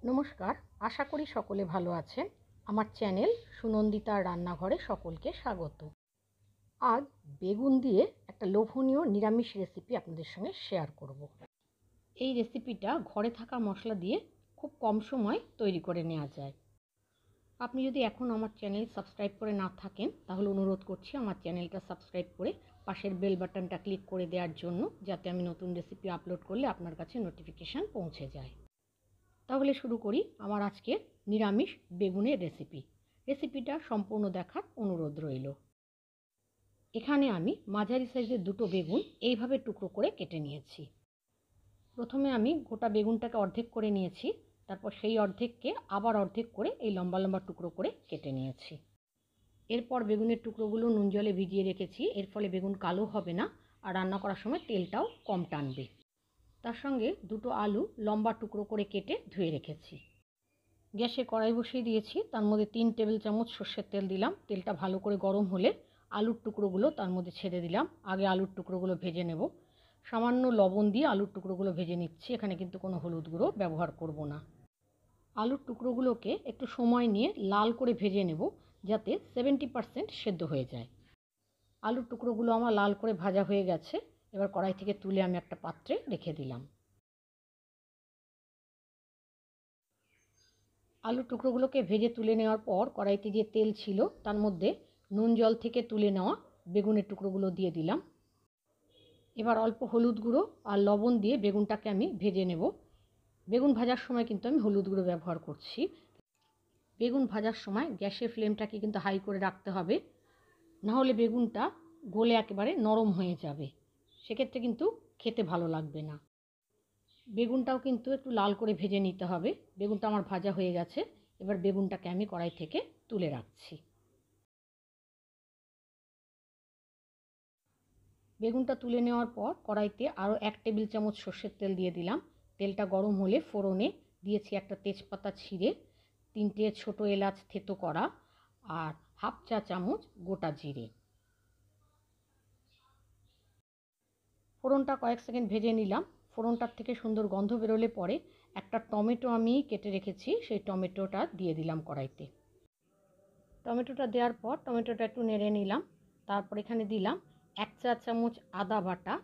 নমস্কার, আশা করি সকলে ভালো আছেন। আমার চ্যানেল সুনন্দিতার রান্নাঘরে সকলকে স্বাগত। আজ বেগুন দিয়ে একটা লোভনীয় নিরামিষ রেসিপি আপনাদের সঙ্গে শেয়ার করব। এই রেসিপিটা ঘরে থাকা মশলা দিয়ে খুব কম সময় তৈরি করে নেওয়া যায়। আপনি যদি এখন আমার চ্যানেল সাবস্ক্রাইব করে না থাকেন তাহলে অনুরোধ করছি আমার চ্যানেলটা সাবস্ক্রাইব করে পাশের বেল বাটনটা ক্লিক করে দেওয়ার জন্য, যাতে আমি নতুন রেসিপি আপলোড করলে আপনার কাছে নোটিফিকেশান পৌঁছে যায়। তাহলে শুরু করি আমার আজকের নিরামিষ বেগুনের রেসিপিটা সম্পূর্ণ দেখার অনুরোধ রইল। এখানে আমি মাঝারি সাইজের দুটো বেগুন এইভাবে টুকরো করে কেটে নিয়েছি। প্রথমে আমি গোটা বেগুনটাকে অর্ধেক করে নিয়েছি, তারপর সেই অর্ধেককে আবার অর্ধেক করে এই লম্বা লম্বা টুকরো করে কেটে নিয়েছি। এরপর বেগুনের টুকরোগুলো নুন জলে ভিজিয়ে রেখেছি, এর ফলে বেগুন কালো হবে না আর রান্না করার সময় তেলটাও কম টানবে। তার সঙ্গে দুটো আলু লম্বা টুকরো করে কেটে ধুয়ে রেখেছি। গ্যাসে কড়াই বসিয়ে দিয়েছি, তার মধ্যে 3 টেবিল চামচ সর্ষের তেল দিলাম। তেলটা ভালো করে গরম হলে আলুর টুকরোগুলো তার মধ্যে ছেড়ে দিলাম। আগে আলুর টুকরোগুলো ভেজে নেব। সামান্য লবণ দিয়ে আলুর টুকরোগুলো ভেজে নিচ্ছি, এখানে কিন্তু কোনো হলুদ গুঁড়ো ব্যবহার করব না। আলুর টুকরোগুলোকে একটু সময় নিয়ে লাল করে ভেজে নেব, যাতে 70% সেদ্ধ হয়ে যায়। আলুর টুকরোগুলো আমার লাল করে ভাজা হয়ে গেছে। এবার কড়াই থেকে তুলে আমি একটা পাত্রে রেখে দিলাম। আলুর টুকরোগুলোকে ভেজে তুলে নেওয়ার পর কড়াইতে যে তেল ছিল তার মধ্যে নুন জল থেকে তুলে নেওয়া বেগুনের টুকরোগুলো দিয়ে দিলাম। এবার অল্প হলুদ গুঁড়ো আর লবণ দিয়ে বেগুনটাকে আমি ভেজে নেব। বেগুন ভাজার সময় কিন্তু আমি হলুদ গুঁড়ো ব্যবহার করছি। বেগুন ভাজার সময় গ্যাসের ফ্লেমটাকে কিন্তু হাই করে রাখতে হবে, নাহলে বেগুনটা গলে একেবারে নরম হয়ে যাবে, সেক্ষেত্রে কিন্তু খেতে ভালো লাগবে না। বেগুনটাও কিন্তু একটু লাল করে ভেজে নিতে হবে। বেগুনটা আমার ভাজা হয়ে গেছে। এবার বেগুনটাকে আমি কড়াই থেকে তুলে রাখছি। বেগুনটা তুলে নেওয়ার পর কড়াইতে আরও 1 টেবিল চামচ সর্ষের তেল দিয়ে দিলাম। তেলটা গরম হলে ফোড়নে দিয়েছি একটা তেজপাতা ছিঁড়ে, 3টে ছোটো এলাচ থেতো করা আর হাফ চা চামচ গোটা জিরে। ফোড়নটা কয়েক সেকেন্ড ভেজে নিলাম। ফোড়নটার থেকে সুন্দর গন্ধ বেরোলে পরে একটা টমেটো আমি কেটে রেখেছি, সেই টমেটোটা দিয়ে দিলাম কড়াইতে। টমেটোটা দেওয়ার পর টমেটোটা একটু নেড়ে নিলাম। তারপর এখানে দিলাম 1 চা চামচ আদা বাটা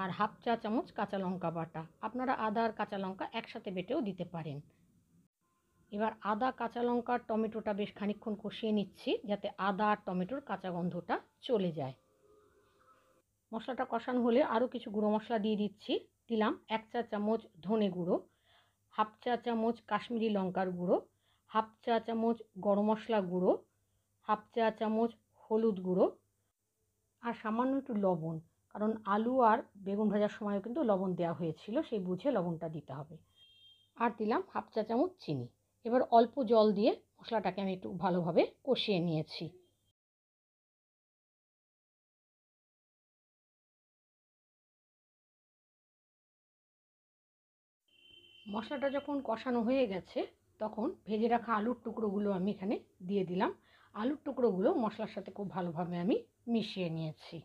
আর হাফ চা চামচ কাঁচা লঙ্কা বাটা। আপনারা আদা আর কাঁচা লঙ্কা একসাথে বেটেও দিতে পারেন। এবার আদা, কাঁচা লঙ্কা, টমেটোটা বেশ খানিকক্ষণ কষিয়ে নিচ্ছি, যাতে আদা আর টমেটোর কাঁচা গন্ধটা চলে যায়। মশলাটা কষানো হলে আরও কিছু গুঁড়ো মশলা দিয়ে দিচ্ছি। দিলাম 1 চা চামচ ধনে গুঁড়ো, হাফ চা চামচ কাশ্মীরি লঙ্কার গুঁড়ো, হাফ চা চামচ গরম মশলা গুঁড়ো, হাফ চা চামচ হলুদ গুঁড়ো আর সামান্য একটু লবণ, কারণ আলু আর বেগুন ভাজার সময়ও কিন্তু লবণ দেওয়া হয়েছিল, সেই বুঝে লবণটা দিতে হবে। আর দিলাম হাফ চা চামচ চিনি। এবার অল্প জল দিয়ে মশলাটাকে আমি একটু ভালোভাবে কষিয়ে নিয়েছি। মশলাটা যখন কষানো হয়ে গেছে তখন ভেজে রাখা আলুর টুকরোগুলো আমি এখানে দিয়ে দিলাম। আলুর টুকরোগুলো মশলার সাথে খুব ভালোভাবে আমি মিশিয়ে নিয়েছি।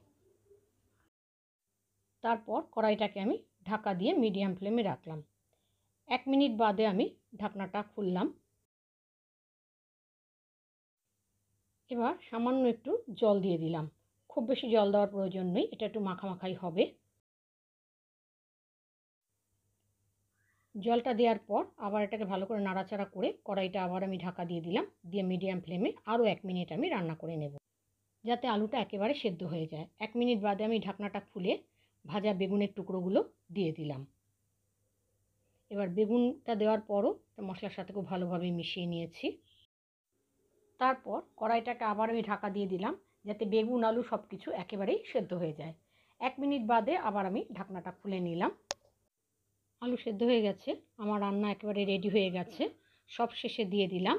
তারপর কড়াইটাকে আমি ঢাকা দিয়ে মিডিয়াম ফ্লেমে রাখলাম। 1 মিনিট বাদে আমি ঢাকনাটা খুললাম। এবার সামান্য একটু জল দিয়ে দিলাম। খুব বেশি জল দেওয়ার প্রয়োজন নেই, এটা একটু মাখামাখাই হবে। জলটা দেওয়ার পর আবার এটাকে ভালো করে নাড়াচাড়া করে কড়াইটা আবার আমি ঢাকা দিয়ে দিলাম। দিয়ে মিডিয়াম ফ্লেমে আরও 1 মিনিট আমি রান্না করে নেব, যাতে আলুটা একেবারে সেদ্ধ হয়ে যায়। 1 মিনিট বাদে আমি ঢাকনাটা খুলে ভাজা বেগুনের টুকরোগুলো দিয়ে দিলাম। এবার বেগুনটা দেওয়ার পরও মশলার সাথে খুব ভালোভাবে মিশিয়ে নিয়েছি। তারপর কড়াইটাকে আবার আমি ঢাকা দিয়ে দিলাম, যাতে বেগুন আলু সব কিছু একেবারেই সেদ্ধ হয়ে যায়। 1 মিনিট বাদে আবার আমি ঢাকনাটা খুলে নিলাম। আলু সেদ্ধ হয়ে গেছে, আমার রান্না একেবারে রেডি হয়ে গেছে। সব শেষে দিয়ে দিলাম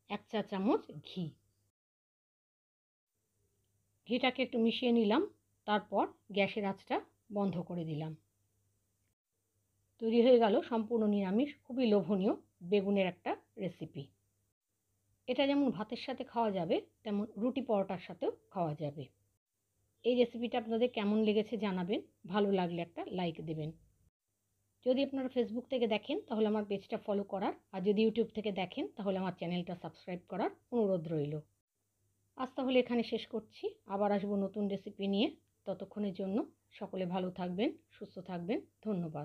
1 চা চামচ ঘি। ঘিটাকে একটু মিশিয়ে নিলাম, তারপর গ্যাসের আঁচটা বন্ধ করে দিলাম। তৈরি হয়ে গেল সম্পূর্ণ নিরামিষ, খুবই লোভনীয় বেগুনের একটা রেসিপি। এটা যেমন ভাতের সাথে খাওয়া যাবে, তেমন রুটি পরোটার সাথেও খাওয়া যাবে। এই রেসিপিটা আপনাদের কেমন লেগেছে জানাবেন, ভালো লাগলে একটা লাইক দেবেন। যদি আপনারা ফেসবুক থেকে দেখেন তাহলে আমার পেজটা ফলো করার, আর যদি ইউটিউব থেকে দেখেন তাহলে আমার চ্যানেলটা সাবস্ক্রাইব করার অনুরোধ রইল। আজ তাহলে এখানে শেষ করছি। আবার আসবো নতুন রেসিপি নিয়ে। ততক্ষণের জন্য সকলে ভালো থাকবেন, সুস্থ থাকবেন। ধন্যবাদ।